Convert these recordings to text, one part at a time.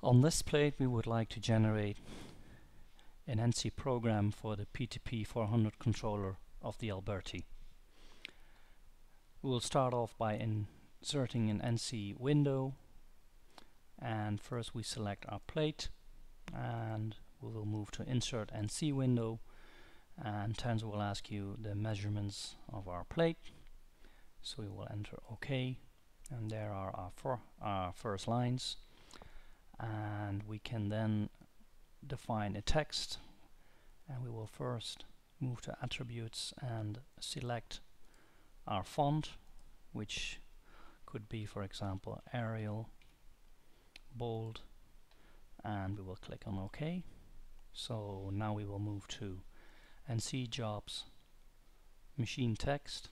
On this plate we would like to generate an NC program for the PTP400 controller of the Valberti. We will start off by inserting an NC window, and first we select our plate and we will move to insert NC window, and Tensor will ask you the measurements of our plate, so we will enter OK, and there are our first lines, and we can then define a text, and we will first move to attributes and select our font, which could be, for example, Arial, bold, and we will click on OK. So now we will move to NC jobs, machine text,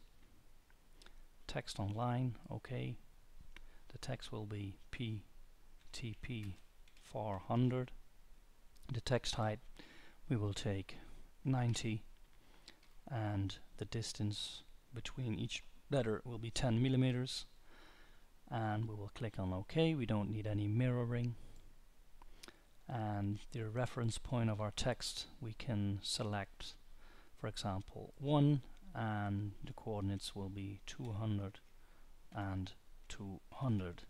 text online, OK. The text will be PTP400. The text height we will take 90, and the distance between each letter will be 10 millimeters, and we will click on OK. We don't need any mirroring, and the reference point of our text we can select, for example, 1, and the coordinates will be 200 and 200.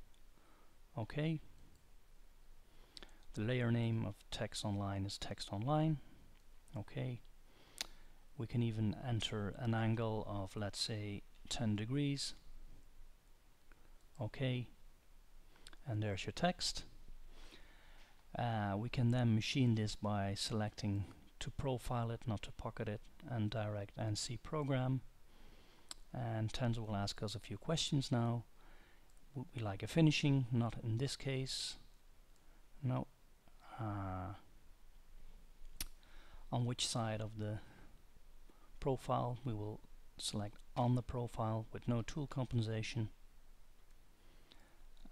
OK. The layer name of text online is text online. OK. We can even enter an angle of, let's say, 10 degrees. OK. And there's your text. We can then machine this by selecting to profile it, not to pocket it, and direct NC program. And Tensor will ask us a few questions now. Would we like a finishing? Not in this case. No. On which side of the profile? We will select on the profile with no tool compensation.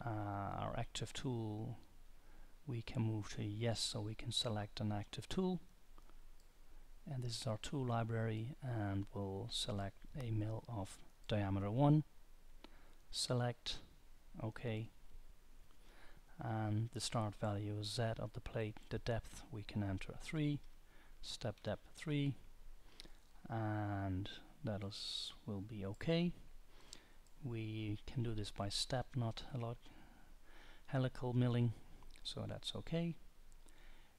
Our active tool, we can move to yes, so we can select an active tool, and this is our tool library, and we'll select a mill of diameter 1, select OK, and the start value is Z of the plate. The depth we can enter 3, step depth 3, and that will be OK. We can do this by step, not a lot helical milling, so that's OK.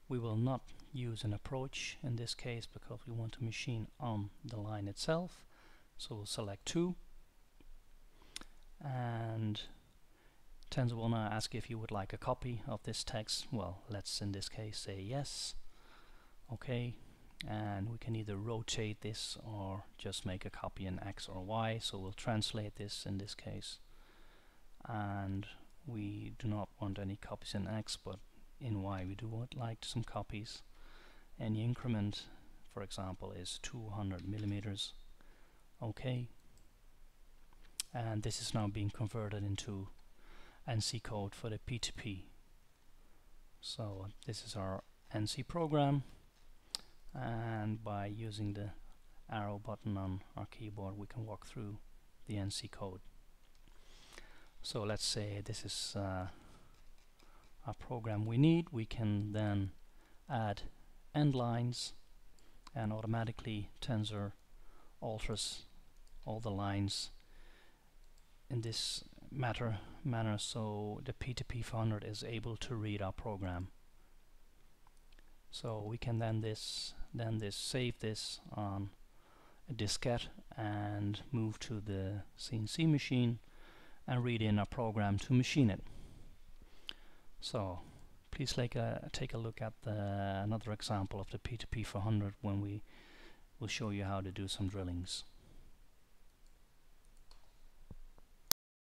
We will not use an approach in this case because we want to machine on the line itself, so we'll select 2, and Tensor will now ask if you would like a copy of this text. Well, let's in this case say yes. OK, and we can either rotate this or just make a copy in X or Y, so we'll translate this in this case, and we do not want any copies in X, but in Y we do want like some copies. Any increment, for example, is 200 millimeters. OK, and this is now being converted into NC code for the PTP. So this is our NC program, and by using the arrow button on our keyboard we can walk through the NC code. So let's say this is a program we need. We can then add end lines, and automatically Tensor alters all the lines in this manner, so the PTP400 is able to read our program. So we can then save this on a diskette and move to the CNC machine and read in our program to machine it. So please take a look at another example of the PTP400 when we will show you how to do some drillings.